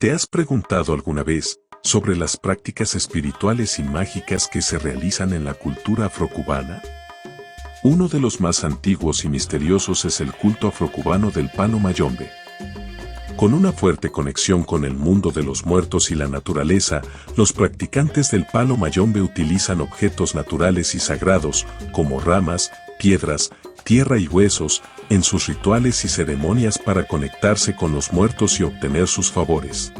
¿Te has preguntado alguna vez sobre las prácticas espirituales y mágicas que se realizan en la cultura afrocubana? Uno de los más antiguos y misteriosos es el culto afrocubano del palo mayombe. Con una fuerte conexión con el mundo de los muertos y la naturaleza, los practicantes del palo mayombe utilizan objetos naturales y sagrados, como ramas, piedras, tierra y huesos, en sus rituales y ceremonias para conectarse con los muertos y obtener sus favores.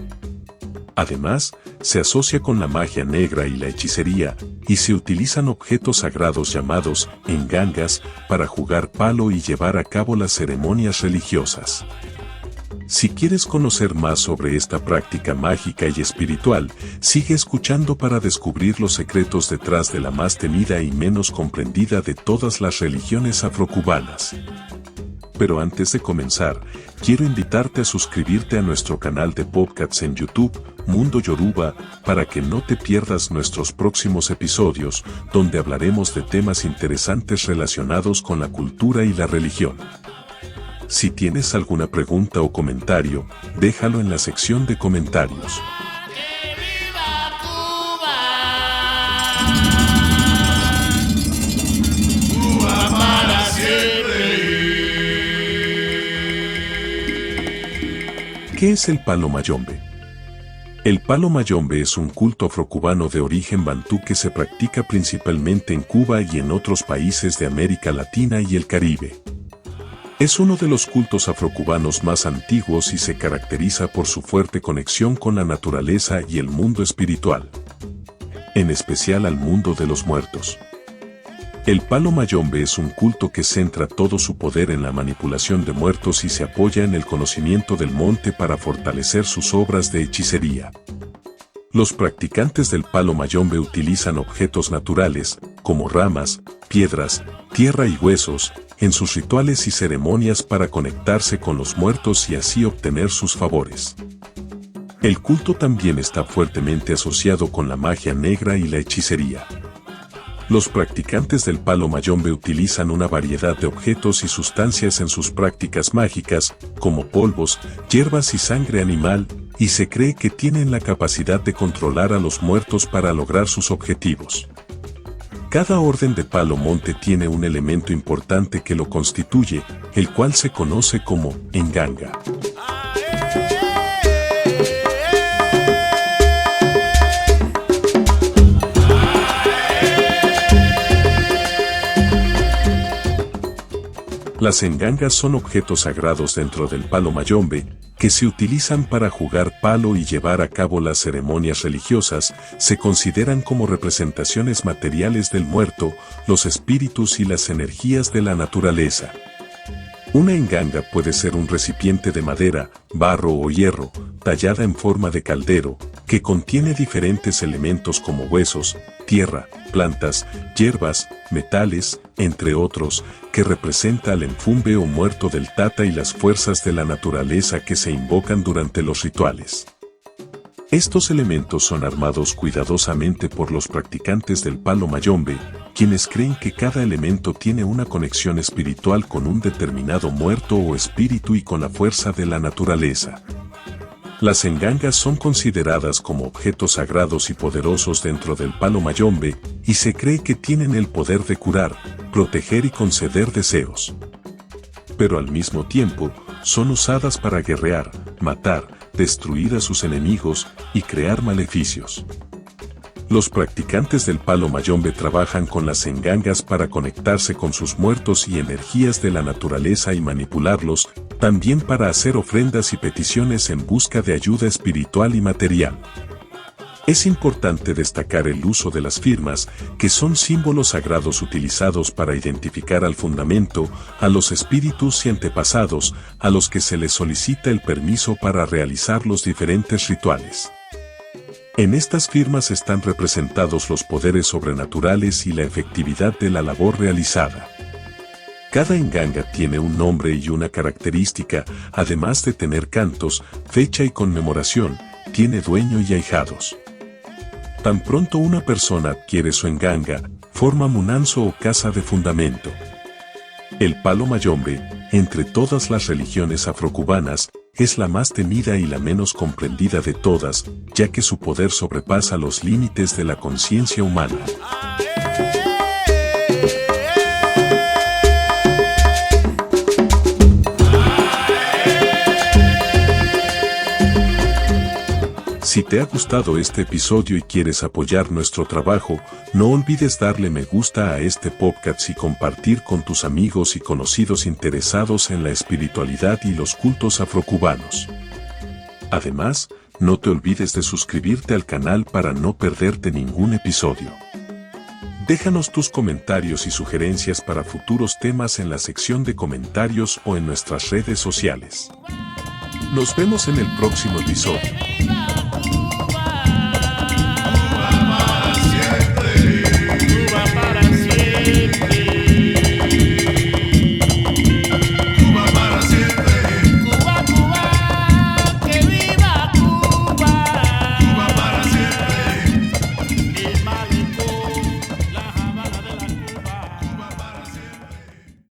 Además, se asocia con la magia negra y la hechicería, y se utilizan objetos sagrados llamados engangas para jugar palo y llevar a cabo las ceremonias religiosas. Si quieres conocer más sobre esta práctica mágica y espiritual, sigue escuchando para descubrir los secretos detrás de la más temida y menos comprendida de todas las religiones afrocubanas. Pero antes de comenzar, quiero invitarte a suscribirte a nuestro canal de podcasts en YouTube, Mundo Yoruba, para que no te pierdas nuestros próximos episodios, donde hablaremos de temas interesantes relacionados con la cultura y la religión. Si tienes alguna pregunta o comentario, déjalo en la sección de comentarios. ¿Qué es el palo mayombe? El palo mayombe es un culto afrocubano de origen bantú que se practica principalmente en Cuba y en otros países de América Latina y el Caribe. Es uno de los cultos afrocubanos más antiguos y se caracteriza por su fuerte conexión con la naturaleza y el mundo espiritual, en especial al mundo de los muertos. El palo mayombe es un culto que centra todo su poder en la manipulación de muertos y se apoya en el conocimiento del monte para fortalecer sus obras de hechicería. Los practicantes del palo mayombe utilizan objetos naturales, como ramas, piedras, tierra y huesos, en sus rituales y ceremonias para conectarse con los muertos y así obtener sus favores. El culto también está fuertemente asociado con la magia negra y la hechicería. Los practicantes del palo mayombe utilizan una variedad de objetos y sustancias en sus prácticas mágicas, como polvos, hierbas y sangre animal, y se cree que tienen la capacidad de controlar a los muertos para lograr sus objetivos. Cada orden de palo monte tiene un elemento importante que lo constituye, el cual se conoce como enganga. Las engangas son objetos sagrados dentro del palo mayombe, que se utilizan para jugar palo y llevar a cabo las ceremonias religiosas. Se consideran como representaciones materiales del muerto, los espíritus y las energías de la naturaleza. Una enganga puede ser un recipiente de madera, barro o hierro, tallada en forma de caldero, que contiene diferentes elementos como huesos, tierra, plantas, hierbas, metales, entre otros, que representa al enfumbe o muerto del tata y las fuerzas de la naturaleza que se invocan durante los rituales. Estos elementos son armados cuidadosamente por los practicantes del palo mayombe, quienes creen que cada elemento tiene una conexión espiritual con un determinado muerto o espíritu y con la fuerza de la naturaleza. Las engangas son consideradas como objetos sagrados y poderosos dentro del palo mayombe, y se cree que tienen el poder de curar, proteger y conceder deseos. Pero al mismo tiempo, son usadas para guerrear, matar, destruir a sus enemigos y crear maleficios. Los practicantes del palo mayombe trabajan con las engangas para conectarse con sus muertos y energías de la naturaleza y manipularlos, también para hacer ofrendas y peticiones en busca de ayuda espiritual y material. Es importante destacar el uso de las firmas, que son símbolos sagrados utilizados para identificar al fundamento, a los espíritus y antepasados, a los que se les solicita el permiso para realizar los diferentes rituales. En estas firmas están representados los poderes sobrenaturales y la efectividad de la labor realizada. Cada enganga tiene un nombre y una característica, además de tener cantos, fecha y conmemoración, tiene dueño y ahijados. Tan pronto una persona adquiere su enganga, forma munanzo o casa de fundamento. El palo mayombe, entre todas las religiones afrocubanas, es la más temida y la menos comprendida de todas, ya que su poder sobrepasa los límites de la conciencia humana. Si te ha gustado este episodio y quieres apoyar nuestro trabajo, no olvides darle me gusta a este podcast y compartir con tus amigos y conocidos interesados en la espiritualidad y los cultos afrocubanos. Además, no te olvides de suscribirte al canal para no perderte ningún episodio. Déjanos tus comentarios y sugerencias para futuros temas en la sección de comentarios o en nuestras redes sociales. Nos vemos en el próximo episodio.